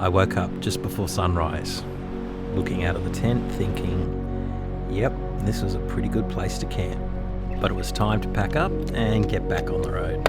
I woke up just before sunrise, looking out of the tent thinking, yep, this was a pretty good place to camp. But it was time to pack up and get back on the road.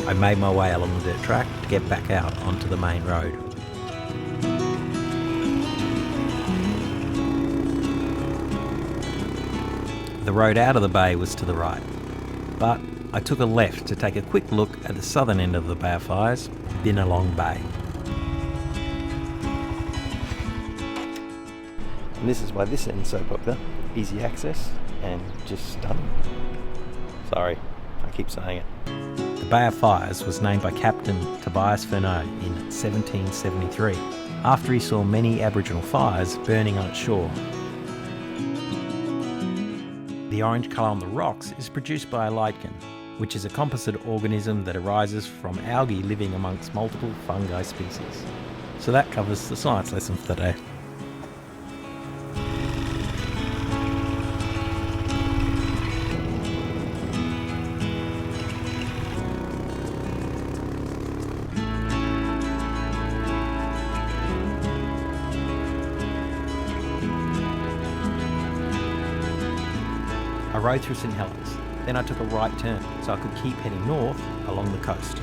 I made my way along the dirt track to get back out onto the main road. The road out of the bay was to the right, but I took a left to take a quick look at the southern end of the Bay of Fires, Binalong Bay. And this is why this end's so popular. Easy access and just stunning. Sorry, I keep saying it. The Bay of Fires was named by Captain Tobias Furneaux in 1773, after he saw many Aboriginal fires burning on its shore. The orange colour on the rocks is produced by a lichen, which is a composite organism that arises from algae living amongst multiple fungi species. So that covers the science lesson for today. I rode through St Helens, then I took a right turn so I could keep heading north along the coast.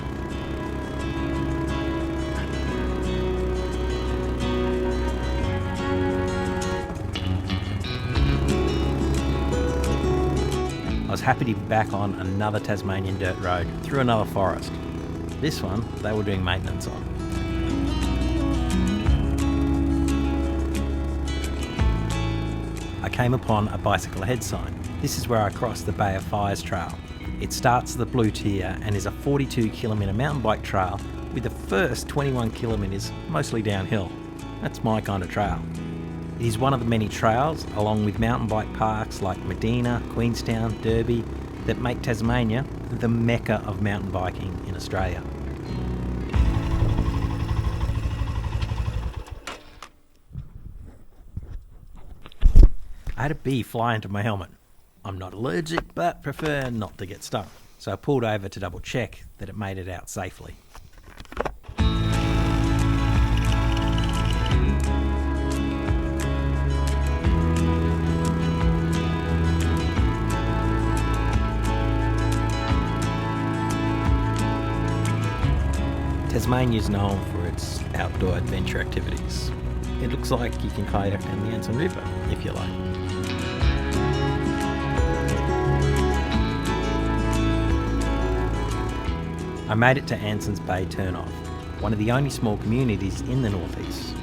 I was happy to be back on another Tasmanian dirt road through another forest. This one they were doing maintenance on. I came upon a bicycle ahead sign. This is where I crossed the Bay of Fires trail. It starts at the Blue Tier and is a 42-kilometre mountain bike trail with the first 21 kilometres mostly downhill. That's my kind of trail. It is one of the many trails, along with mountain bike parks like Medina, Queenstown, Derby, that make Tasmania the mecca of mountain biking in Australia. I had a bee fly into my helmet. I'm not allergic, but prefer not to get stung. So I pulled over to double check that it made it out safely. Tasmania is known for its outdoor adventure activities. It looks like you can kayak down the Anson River if you like. I made it to Anson's Bay Turnoff, one of the only small communities in the northeast.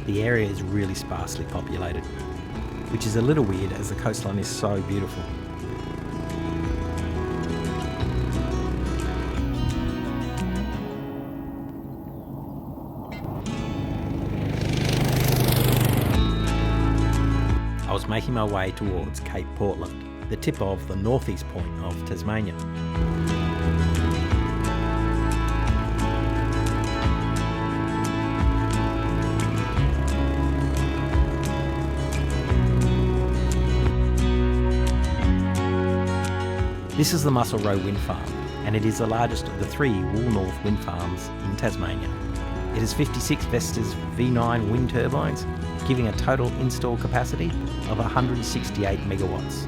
The area is really sparsely populated, which is a little weird as the coastline is so beautiful. I was making my way towards Cape Portland, the tip of the northeast point of Tasmania. This is the Muscle Row wind farm, and it is the largest of the 3 Wool North wind farms in Tasmania. It has 56 Vestas V9 wind turbines, giving a total installed capacity of 168 megawatts.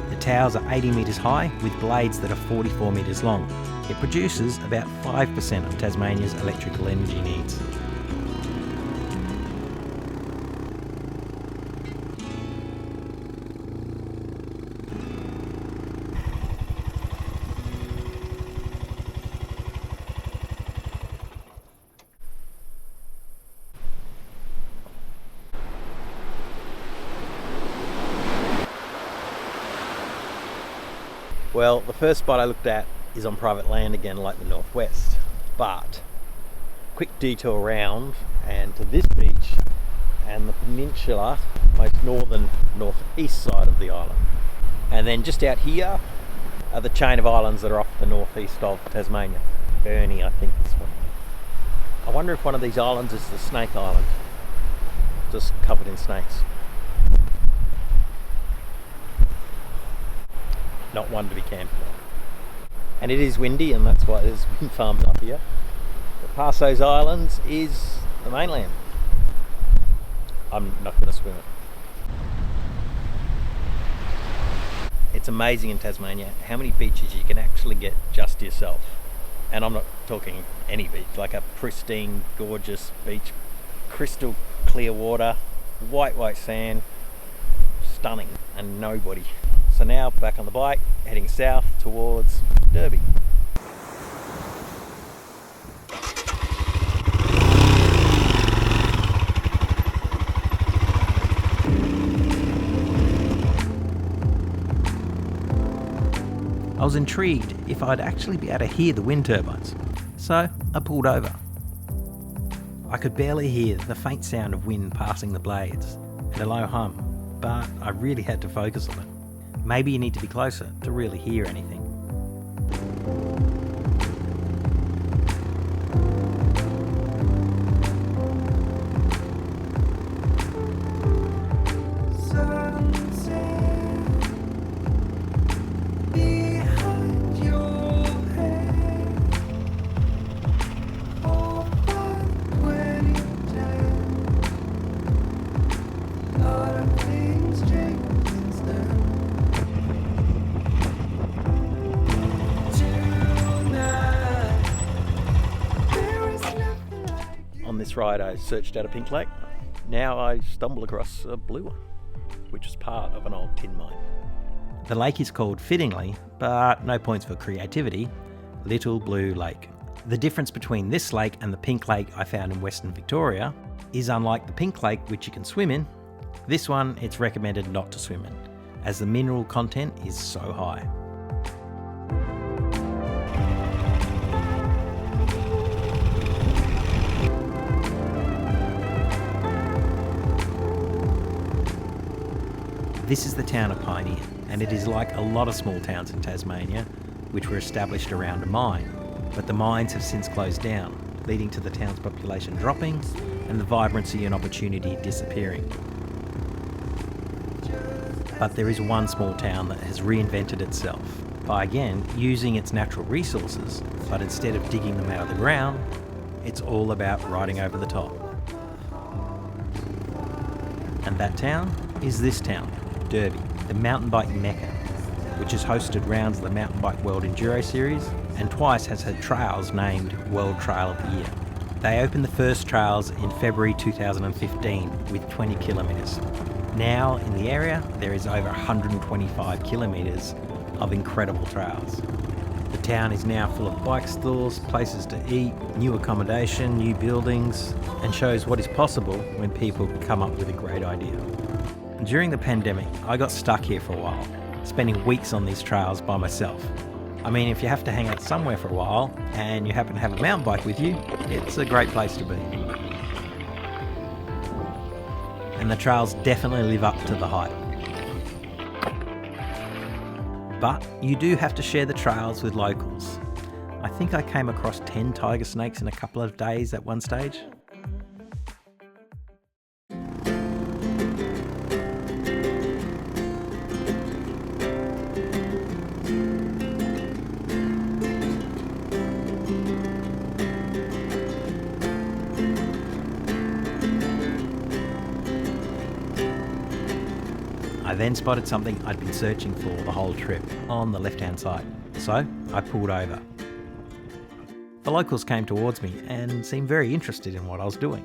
The towers are 80 metres high with blades that are 44 metres long. It produces about 5% of Tasmania's electrical energy needs. Well, the first spot I looked at is on private land again, like the northwest, but quick detour around and to this beach and the peninsula, most northeast side of the island. And then just out here are the chain of islands that are off the northeast of Tasmania. Burnie, I think this one. I wonder if one of these islands is the Snake Island, just covered in snakes. Not one to be camping on. And it is windy, and that's why there's wind farms up here. But past those islands is the mainland. I'm not going to swim it. It's amazing in Tasmania how many beaches you can actually get just yourself. And I'm not talking any beach, like a pristine, gorgeous beach, crystal clear water, white sand, stunning, and nobody. So now back on the bike, heading south towards Derby. I was intrigued if I'd actually be able to hear the wind turbines, so I pulled over. I could barely hear the faint sound of wind passing the blades and a low hum, but I really had to focus on it. Maybe you need to be closer to really hear anything. On this ride I searched out a pink lake. Now I stumble across a blue one, which is part of an old tin mine. The lake is called, fittingly, but no points for creativity, Little Blue Lake. The difference between this lake and the pink lake I found in Western Victoria is, unlike the pink lake, which you can swim in, this one it's recommended not to swim in, as the mineral content is so high. This is the town of Piney, and it is like a lot of small towns in Tasmania, which were established around a mine, but the mines have since closed down, leading to the town's population dropping and the vibrancy and opportunity disappearing. But there is one small town that has reinvented itself by, again, using its natural resources, but instead of digging them out of the ground, it's all about riding over the top. And that town is this town, Derby, the mountain bike mecca, which has hosted rounds of the Mountain Bike World Enduro Series and twice has had trails named World Trail of the Year. They opened the first trails in February 2015 with 20 kilometres. Now in the area there is over 125 kilometres of incredible trails. The town is now full of bike stores, places to eat, new accommodation, new buildings, and shows what is possible when people come up with a great idea. During the pandemic, I got stuck here for a while, spending weeks on these trails by myself. I mean, if you have to hang out somewhere for a while and you happen to have a mountain bike with you, it's a great place to be. And the trails definitely live up to the hype. But you do have to share the trails with locals. I think I came across 10 tiger snakes in a couple of days at one stage. I then spotted something I'd been searching for the whole trip on the left-hand side, so I pulled over. The locals came towards me and seemed very interested in what I was doing.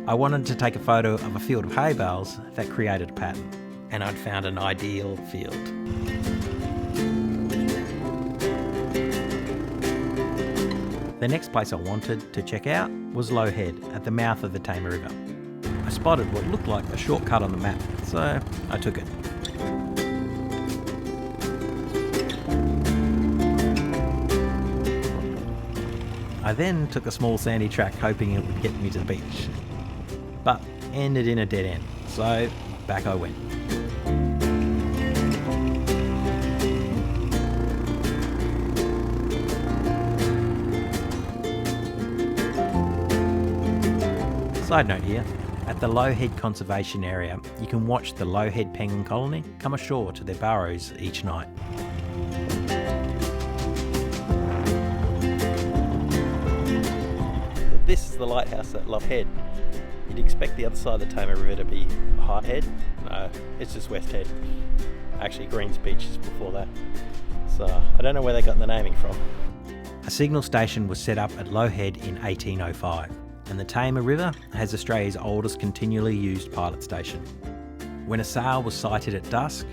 I wanted to take a photo of a field of hay bales that created a pattern, and I'd found an ideal field. The next place I wanted to check out was Low Head at the mouth of the Tamar River. I spotted what looked like a shortcut on the map, so I took it. I I then took a small sandy track hoping it would get me to the beach, but ended in a dead end, so back I went. Side note here, at the Lowhead Conservation Area, you can watch the Lowhead Penguin Colony come ashore to their burrows each night. This is the lighthouse at Lough Head. You'd expect the other side of the Tamar River to be Hart Head. No, it's just West Head. Actually, Greens Beach is before that. So I don't know where they got the naming from. A signal station was set up at Lough Head in 1805. And the Tamar River has Australia's oldest continually used pilot station. When a sail was sighted at dusk,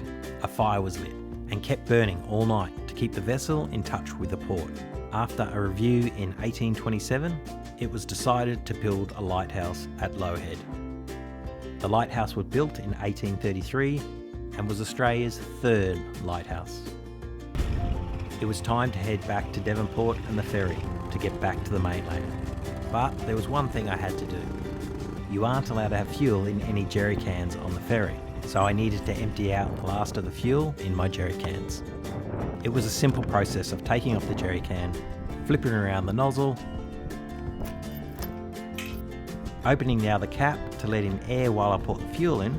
a fire was lit and kept burning all night to keep the vessel in touch with the port. After a review in 1827, it was decided to build a lighthouse at Lough Head. The lighthouse was built in 1833 and was Australia's third lighthouse. It was time to head back to Devonport and the ferry to get back to the mainland. But there was one thing I had to do. You aren't allowed to have fuel in any jerry cans on the ferry, so I needed to empty out the last of the fuel in my jerry cans. It was a simple process of taking off the jerry can, flipping around the nozzle, opening the other cap to let in air while I put the fuel in,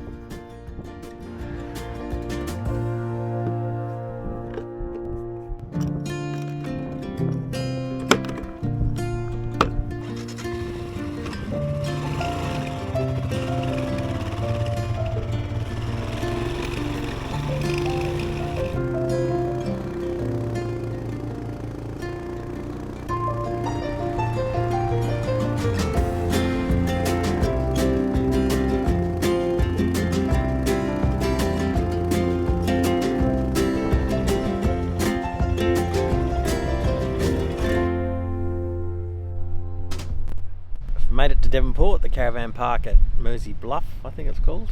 made it to Devonport, the caravan park at Mersey Bluff, I think it's called.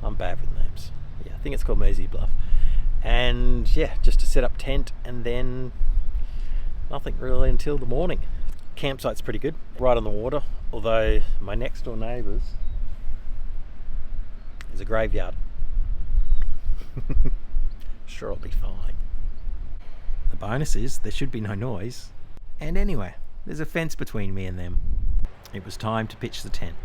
I'm bad with names. Yeah, I think it's called Mersey Bluff. And yeah, just to set up tent and then nothing really until the morning. Campsite's pretty good, right on the water, although my next door neighbours is a graveyard. Sure, I'll be fine. The bonus is there should be no noise. And anyway, there's a fence between me and them. It was time to pitch the tent.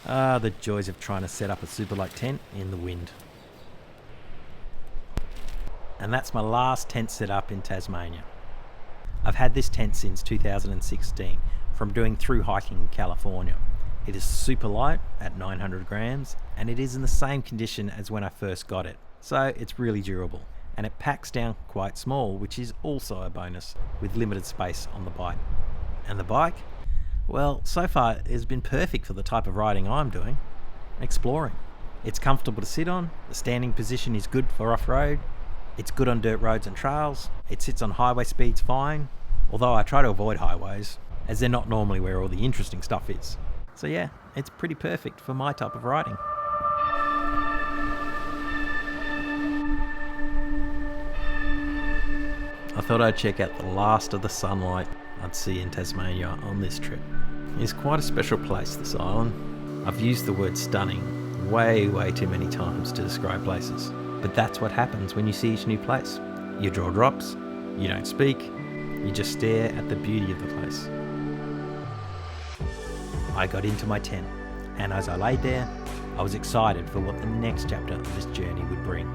Ah, the joys of trying to set up a super-light tent in the wind. And that's my last tent set up in Tasmania. I've had this tent since 2016 from doing through hiking in California. It is super light at 900 grams and it is in the same condition as when I first got it. So it's really durable and it packs down quite small, which is also a bonus with limited space on the bike. And the bike? Well, so far it has been perfect for the type of riding I'm doing, exploring. It's comfortable to sit on, the standing position is good for off-road, it's good on dirt roads and trails, it sits on highway speeds fine, although I try to avoid highways, as they're not normally where all the interesting stuff is. So yeah, it's pretty perfect for my type of riding. I thought I'd check out the last of the sunlight I'd see in Tasmania on this trip. It's quite a special place, this island. I've used the word stunning way too many times to describe places. But that's what happens when you see each new place. Your jaw drops, you don't speak, you just stare at the beauty of the place. I got into my tent, and as I laid there, I was excited for what the next chapter of this journey would bring.